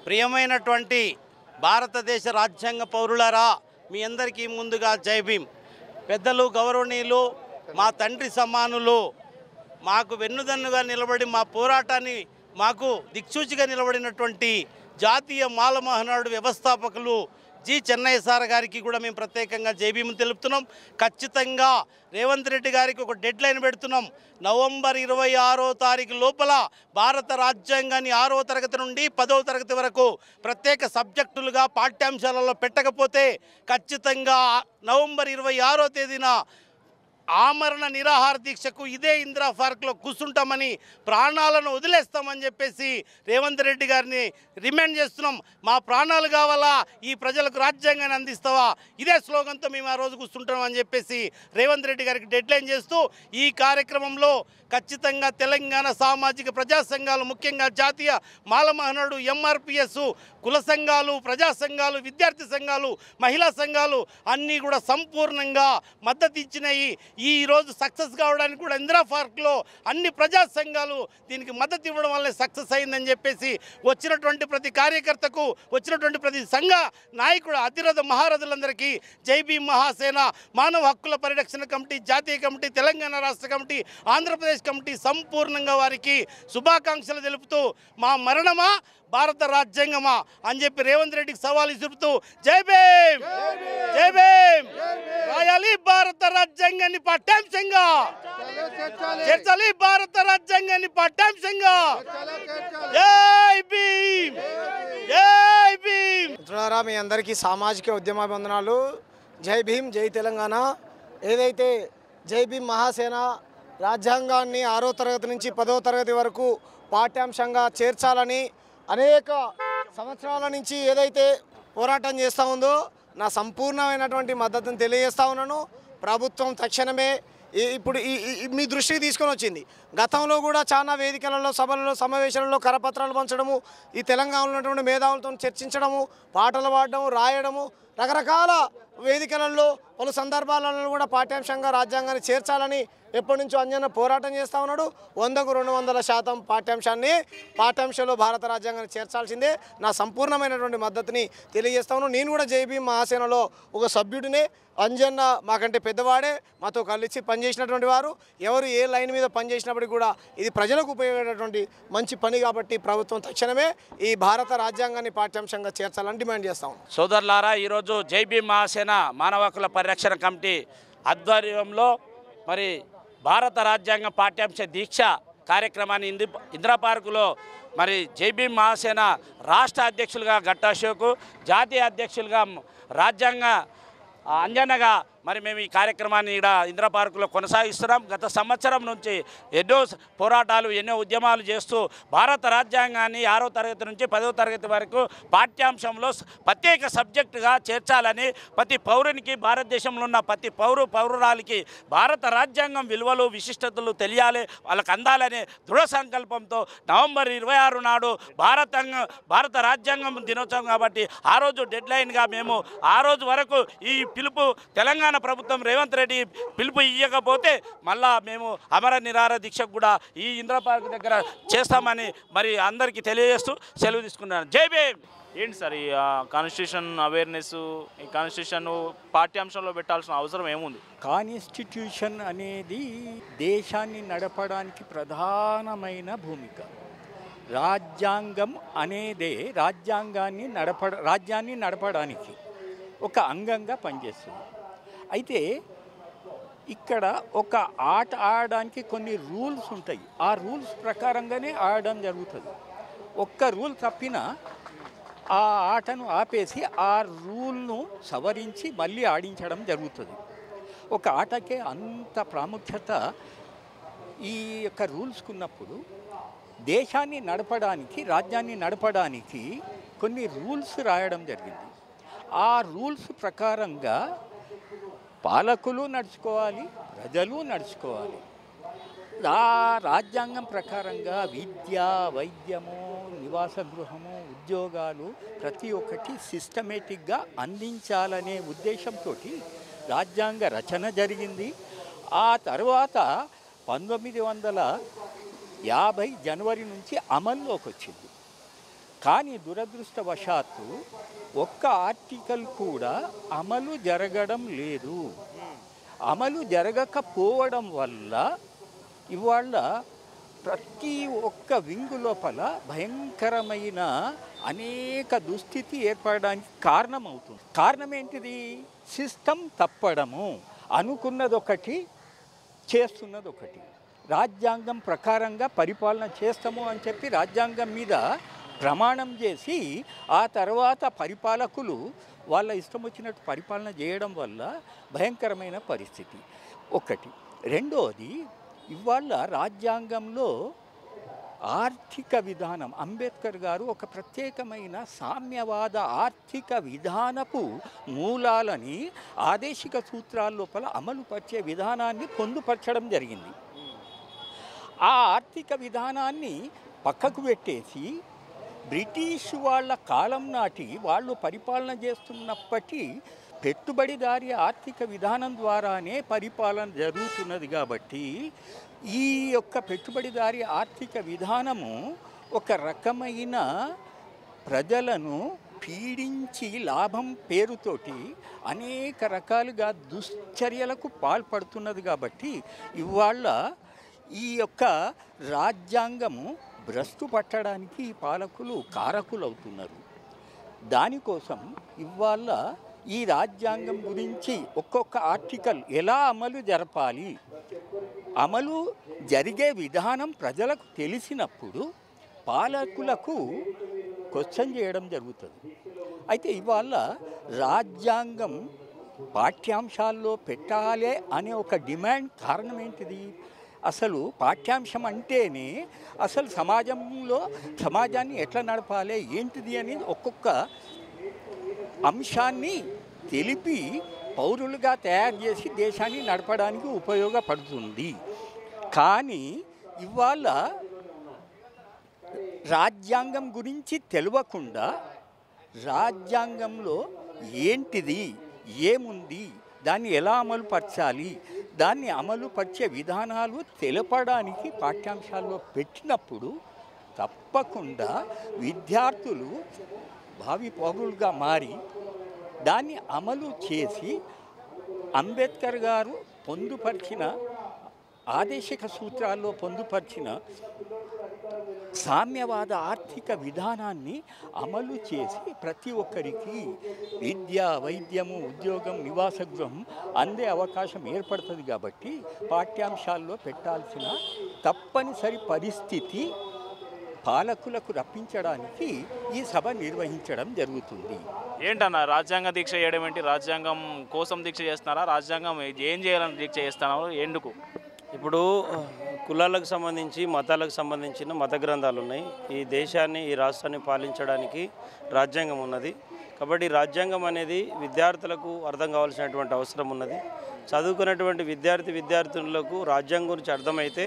ప్రియమైనటువంటి భారతదేశ రాజ్యాంగ పౌరులారా, మీ అందరికీ ముందుగా జై భీమ్. పెద్దలు, గౌరవనీయులు, మా తండ్రి సమానులు, మాకు వెన్నుదన్నుగా నిలబడి మా పోరాటాన్ని మాకు దిక్సూచిగా నిలబడినటువంటి జాతీయ మాల మహానాడు వ్యవస్థాపకులు జి చెన్నయ్య సార్ గారికి కూడా మేము ప్రత్యేకంగా జై భీమ్ తెలుపుతున్నాం. ఖచ్చితంగా రేవంత్ రెడ్డి గారికి ఒక డెడ్ లైన్ పెడుతున్నాం. నవంబర్ 26వ తారీఖు లోపల భారత రాజ్యాంగాన్ని 6వ తరగతి నుండి 10వ తరగతి వరకు ప్రత్యేక సబ్జెక్టులుగా పాఠ్యాంశాలలో పెట్టకపోతే ఖచ్చితంగా నవంబర్ 26వ తేదీన ఆమరణ నిరాహార దీక్షకు ఇదే ఇందిరా పార్క్లో కూర్చుంటామని, ప్రాణాలను వదిలేస్తామని చెప్పేసి రేవంత్ రెడ్డి గారిని రిమైండ్ చేస్తున్నాం. మా ప్రాణాలు కావాలా, ఈ ప్రజలకు రాజ్యాంగాన్ని అందిస్తావా, ఇదే స్లోగన్తో మేము ఆ రోజు కూర్చుంటామని చెప్పేసి రేవంత్ రెడ్డి గారికి డెడ్లైన్ చేస్తూ ఈ కార్యక్రమంలో ఖచ్చితంగా తెలంగాణ సామాజిక ప్రజా సంఘాలు, ముఖ్యంగా జాతీయ మాల మహానాడు, ఎంఆర్పిఎస్, కుల సంఘాలు, ప్రజా సంఘాలు, విద్యార్థి సంఘాలు, మహిళా సంఘాలు అన్నీ కూడా సంపూర్ణంగా మద్దతు ఇచ్చినాయి. ఈరోజు సక్సెస్ కావడానికి కూడా ఇందిరా పార్క్లో అన్ని ప్రజా సంఘాలు దీనికి మద్దతు ఇవ్వడం వల్లే సక్సెస్ అయిందని చెప్పేసి వచ్చినటువంటి ప్రతి కార్యకర్తకు, వచ్చినటువంటి ప్రతి సంఘ నాయకుడు, అతిరథ మహారథులందరికీ జై భీమ్ మహాసేన, మానవ హక్కుల పరిరక్షణ కమిటీ, జాతీయ కమిటీ, తెలంగాణ రాష్ట్ర కమిటీ, ఆంధ్రప్రదేశ్ కమిటీ సంపూర్ణంగా వారికి శుభాకాంక్షలు తెలుపుతూ, మా మరణమా భారత రాజ్యాంగమా అని చెప్పి రేవంత్ రెడ్డికి సవాల్ ఇసురుతూ జై భీమ్, జై భీమ్, రాయాలి భారత రాజ్యాంగాన్ని పాఠ్యాంశంగా, చేర్చాలి భారత రాజ్యాంగాన్ని పాఠ్యాంశంగా. జై భీమ్, జై భీమ్. మిత్రులారా, మీ అందరికీ సామాజిక ఉద్యమాభివందనాలు. జై భీమ్, జై తెలంగాణ. ఏదైతే జై భీమ్ మహాసేన రాజ్యాంగాన్ని 6వ తరగతి నుంచి 10వ తరగతి వరకు పాఠ్యాంశంగా చేర్చాలని అనేక సంవత్సరాల నుంచి ఏదైతే పోరాటం చేస్తూ ఉందో నా సంపూర్ణమైనటువంటి మద్దతును తెలియజేస్తూ ఉన్నాను. ప్రభుత్వం తక్షణమే ఇప్పుడు మీ దృష్టికి తీసుకొని వచ్చింది. గతంలో కూడా చాలా వేదికలలో, సభలలో, సమావేశాలలో కరపత్రాలు పంచడము, ఈ తెలంగాణలో ఉన్నటువంటి మేధావులతో చర్చించడము, పాటలు పాడడము, రాయడము, రకరకాల వేదికలలో పలు సందర్భాలలో కూడా పాఠ్యాంశంగా రాజ్యాంగాన్ని చేర్చాలని ఎప్పటి నుంచో అంజన్న పోరాటం చేస్తూ ఉన్నాడు. 100కు 200% పాఠ్యాంశంలో భారత రాజ్యాంగాన్ని చేర్చాల్సిందే. నా సంపూర్ణమైనటువంటి మద్దతుని తెలియజేస్తా ఉన్నాను. నేను కూడా జై భీమ్ మహాసేనలో ఒక సభ్యుడినే. అంజన్న మాకంటే పెద్దవాడే, మాతో కలిసి పనిచేసినటువంటి వారు. ఎవరు ఏ లైన్ మీద పనిచేసినప్పటికీ కూడా ఇది ప్రజలకు ఉపయోగపడేటువంటి మంచి పని కాబట్టి ప్రభుత్వం తక్షణమే ఈ భారత రాజ్యాంగాన్ని పాఠ్యాంశంగా చేర్చాలని డిమాండ్ చేస్తాం. సోదరులారా, ఈరోజు జై భీమ్ మహాసేన మానవ హక్కుల పరిరక్షణ కమిటీ ఆధ్వర్యంలో మరి భారత రాజ్యాంగ పాఠ్యాంశ దీక్ష కార్యక్రమాన్ని ఇందిరా పార్కులో మరి జై భీమ్ మహాసేన రాష్ట్ర అధ్యక్షులుగా గట్టా అశోక్, జాతీయ అధ్యక్షులుగా రాజ్యాంగ అంజన్నగా మరి మేము ఈ కార్యక్రమాన్ని ఇక్కడ ఇందిరా పార్కులో కొనసాగిస్తున్నాం. గత సంవత్సరం నుంచి ఎన్నో పోరాటాలు, ఎన్నో ఉద్యమాలు చేస్తూ భారత రాజ్యాంగాన్ని 6వ తరగతి నుంచి 10వ తరగతి వరకు పాఠ్యాంశంలో ప్రత్యేక సబ్జెక్టుగా చేర్చాలని, ప్రతి పౌరునికి, భారతదేశంలో ఉన్న ప్రతి పౌరురాలికి భారత రాజ్యాంగం విలువలు, విశిష్టతలు తెలియాలి, వాళ్ళకు అందాలనే దృఢ సంకల్పంతో నవంబర్ 26 నాడు భారత రాజ్యాంగం దినోత్సవం కాబట్టి ఆ రోజు డెడ్లైన్గా మేము ఆ రోజు వరకు ఈ పిలుపు తెలంగాణ ప్రభుత్వం రేవంత్ రెడ్డి పిలుపు ఇవ్వకపోతే మళ్ళా మేము అమర నిరాహార దీక్షకు కూడా ఈ ఇందిరా పార్క్ దగ్గర చేస్తామని మరి అందరికీ తెలియజేస్తూ సెలవు తీసుకున్నాను. జై భీమ్. ఏంటి సార్ ఈ కాన్స్టిట్యూషన్ అవేర్నెస్, ఈ కాన్స్టిట్యూషన్ పాఠ్యాంశంలో పెట్టాల్సిన అవసరం ఏముంది? కాన్స్టిట్యూషన్ అనేది దేశాన్ని నడపడానికి ప్రధానమైన భూమిక. రాజ్యాంగం అనేదే రాజ్యాన్ని నడపడానికి ఒక అంగంగా పనిచేస్తుంది. అయితే ఇక్కడ ఒక ఆట ఆడడానికి కొన్ని రూల్స్ ఉంటాయి. ఆ రూల్స్ ప్రకారంగానే ఆడడం జరుగుతుంది. ఒక్క రూల్ తప్పినా ఆ ఆటను ఆపేసి ఆ రూల్ను సవరించి మళ్ళీ ఆడించడం జరుగుతుంది. ఒక ఆటకే అంత ప్రాముఖ్యత ఈ యొక్క రూల్స్కు ఉన్నప్పుడు దేశాన్ని నడపడానికి, రాజ్యాన్ని నడపడానికి కొన్ని రూల్స్ రాయడం జరిగింది. ఆ రూల్స్ ప్రకారంగా పాలకులు నడుచుకోవాలి, ప్రజలు నడుచుకోవాలి. ఆ రాజ్యాంగం ప్రకారంగా విద్య, వైద్యము, నివాస గృహము, ఉద్యోగాలు ప్రతి ఒక్కటి సిస్టమేటిక్గా అందించాలనే ఉద్దేశంతో రాజ్యాంగ రచన జరిగింది. ఆ తర్వాత 1950 జనవరి నుంచి అమల్లోకి వచ్చింది. కానీ దురదృష్టవశాత్తు ఒక్క ఆర్టికల్ కూడా అమలు జరగడం లేదు. అమలు జరగకపోవడం వల్ల ఇవాళ ప్రతి ఒక్క వింగు లోపల భయంకరమైన అనేక దుస్థితి ఏర్పడడానికి కారణమవుతుంది. కారణం ఏంటిది? సిస్టమ్ తప్పడము. అనుకున్నది ఒకటి, చేస్తున్నది ఒకటి. రాజ్యాంగం ప్రకారంగా పరిపాలన చేస్తాము అని చెప్పి రాజ్యాంగం మీద ప్రమాణం చేసి ఆ తర్వాత పరిపాలకులు వాళ్ళ ఇష్టం వచ్చినట్టు పరిపాలన చేయడం వల్ల భయంకరమైన పరిస్థితి ఒకటి. రెండోది, ఇవాళ రాజ్యాంగంలో ఆర్థిక విధానం, అంబేద్కర్ గారు ఒక ప్రత్యేకమైన సామ్యవాద ఆర్థిక విధానపు మూలాలని ఆదేశిక సూత్రాల లోపల అమలుపరిచే విధానాన్ని పొందుపరచడం జరిగింది. ఆ ఆర్థిక విధానాన్ని పక్కకు పెట్టేసి బ్రిటిష్ వాళ్ళ కాలం నాటి వాళ్ళు పరిపాలన చేస్తున్నప్పటి పెట్టుబడిదారీ ఆర్థిక విధానం ద్వారానే పరిపాలన జరుగుతున్నది. కాబట్టి ఈ యొక్క పెట్టుబడిదారీ ఆర్థిక విధానము ఒక రకమైన ప్రజలను పీడించి లాభం పేరుతోటి అనేక రకాలుగా దుశ్చర్యలకు పాల్పడుతున్నది. కాబట్టి ఇవాళ ఈ యొక్క రాజ్యాంగము భ్రష్టు పట్టడానికి ఈ పాలకులు కారకులవుతున్నారు. దానికోసం ఇవాళ ఈ రాజ్యాంగం గురించి ఒక్కొక్క ఆర్టికల్ ఎలా అమలు జరపాలి, అమలు జరిగే విధానం ప్రజలకు తెలిసినప్పుడు పాలకులకు క్వశ్చన్ చేయడం జరుగుతుంది. అయితే ఇవాళ రాజ్యాంగం పాఠ్యాంశాల్లో పెట్టాలి అనే ఒక డిమాండ్ కారణం ఏంటిది? అసలు పాఠ్యాంశం అంటేనే అసలు సమాజాన్ని ఎట్లా నడపాలి ఏంటిది అనేది ఒక్కొక్క అంశాన్ని తెలిపి పౌరులుగా తయారు చేసి దేశాన్ని నడపడానికి ఉపయోగపడుతుంది. కానీ ఇవాళ రాజ్యాంగం గురించి తెలియకుండా రాజ్యాంగంలో ఏంటిది, ఏముంది, దాన్ని ఎలా అమలు పరచాలి, దాన్ని అమలు పరిచే విధానాలు తెలపడానికి పాఠ్యాంశాల్లో పెట్టినప్పుడు తప్పకుండా విద్యార్థులు భావి పౌరులుగా మారి దాన్ని అమలు చేసి అంబేద్కర్ గారు పొందుపరిచిన ఆదేశిక సూత్రాల్లో పొందుపరిచిన సామ్యవాద ఆర్థిక విధానాన్ని అమలు చేసి ప్రతి ఒక్కరికి విద్య, వైద్యము, ఉద్యోగం, నివాస గృహం అందే అవకాశం ఏర్పడుతుంది. కాబట్టి పాఠ్యాంశాల్లో పెట్టాల్సిన తప్పనిసరి పరిస్థితి పాలకులకు రప్పించడానికి ఈ సభ నిర్వహించడం జరుగుతుంది. ఏంటన్నా రాజ్యాంగ దీక్ష చేయడం ఏంటి? రాజ్యాంగం కోసం దీక్ష చేస్తున్నారా? రాజ్యాంగం ఏం చేయాలని దీక్ష చేస్తున్నారు? ఎందుకు? ఇప్పుడు కులాలకు సంబంధించి, మతాలకు సంబంధించిన మత గ్రంథాలు ఉన్నాయి. ఈ దేశాన్ని, ఈ రాష్ట్రాన్ని పాలించడానికి రాజ్యాంగం ఉన్నది. కాబట్టి రాజ్యాంగం అనేది విద్యార్థులకు అర్థం కావాల్సినటువంటి అవసరం ఉన్నది. చదువుకున్నటువంటి విద్యార్థులకు రాజ్యాంగం గురించి అర్థమైతే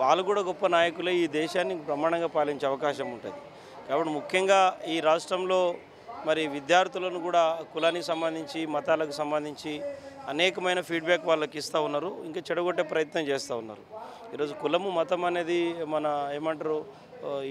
వాళ్ళు కూడా గొప్ప నాయకులే ఈ దేశాన్ని బ్రహ్మాండంగా పాలించే అవకాశం ఉంటుంది. కాబట్టి ముఖ్యంగా ఈ రాష్ట్రంలో మరి విద్యార్థులను కూడా కులానికి సంబంధించి, మతాలకు సంబంధించి అనేకమైన ఫీడ్బ్యాక్ వాళ్ళకి ఇస్తూ ఉన్నారు. ఇంకా చెడగొట్టే ప్రయత్నం చేస్తూ ఉన్నారు. ఈరోజు కులము, మతం అనేది మన ఏమంటారు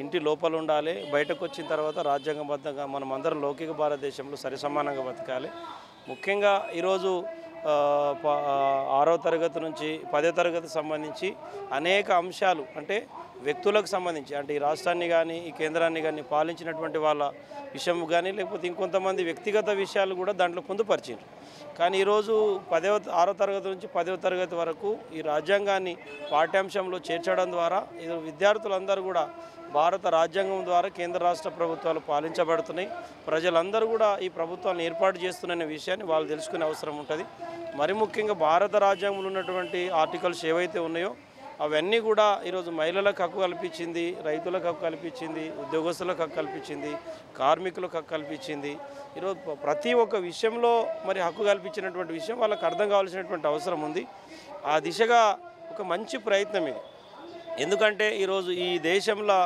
ఇంటి లోపల ఉండాలి. బయటకు వచ్చిన తర్వాత రాజ్యాంగబద్ధంగా మనం అందరం లౌకిక భారతదేశంలో సరిసమానంగా బతకాలి. ముఖ్యంగా ఈరోజు 6వ తరగతి నుంచి 10వ తరగతి సంబంధించి అనేక అంశాలు, అంటే వ్యక్తులకు సంబంధించి, అంటే ఈ రాష్ట్రాన్ని కానీ ఈ కేంద్రాన్ని కానీ పాలించినటువంటి వాళ్ళ విషయం కానీ లేకపోతే ఇంకొంతమంది వ్యక్తిగత విషయాలు కూడా దాంట్లో పొందుపరిచారు. కానీ ఈరోజు 6వ తరగతి నుంచి 10వ తరగతి వరకు ఈ రాజ్యాంగాన్ని పాఠ్యాంశంలో చేర్చడం ద్వారా విద్యార్థులందరూ కూడా భారత రాజ్యాంగం ద్వారా కేంద్ర రాష్ట్ర ప్రభుత్వాలు పాలించబడుతున్నాయి. ప్రజలందరూ కూడా ఈ ప్రభుత్వాన్ని ఏర్పాటు చేస్తున్న విషయాన్ని వాళ్ళు తెలుసుకునే అవసరం ఉంటుంది. మరి ముఖ్యంగా భారత రాజ్యాంగంలో ఉన్నటువంటి ఆర్టికల్స్ ఏవైతే ఉన్నాయో అవన్నీ కూడా ఈరోజు మహిళలకు హక్కు కల్పించింది, రైతులకు హక్కు కల్పించింది, ఉద్యోగస్తులకు హక్కు కల్పించింది, కార్మికులకు హక్కు కల్పించింది. ఈరోజు ప్రతి ఒక్క విషయంలో మరి హక్కు కల్పించినటువంటి విషయం వాళ్ళకి అర్థం కావాల్సినటువంటి అవసరం ఉంది. ఆ దిశగా ఒక మంచి ప్రయత్నం ఇది. ఎందుకంటే ఈరోజు ఈ దేశంలో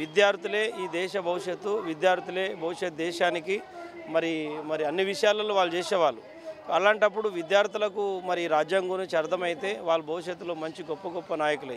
విద్యార్థులే ఈ దేశ భవిష్యత్తు, విద్యార్థులే భవిష్యత్ దేశానికి మరి అన్ని విషయాలలో వాళ్ళు చేసేవాళ్ళు. అలాంటప్పుడు విద్యార్థులకు మరి రాజ్యాంగం గురించి అర్థమైతే వాళ్ళ భవిష్యత్తులో మంచి గొప్ప నాయకులై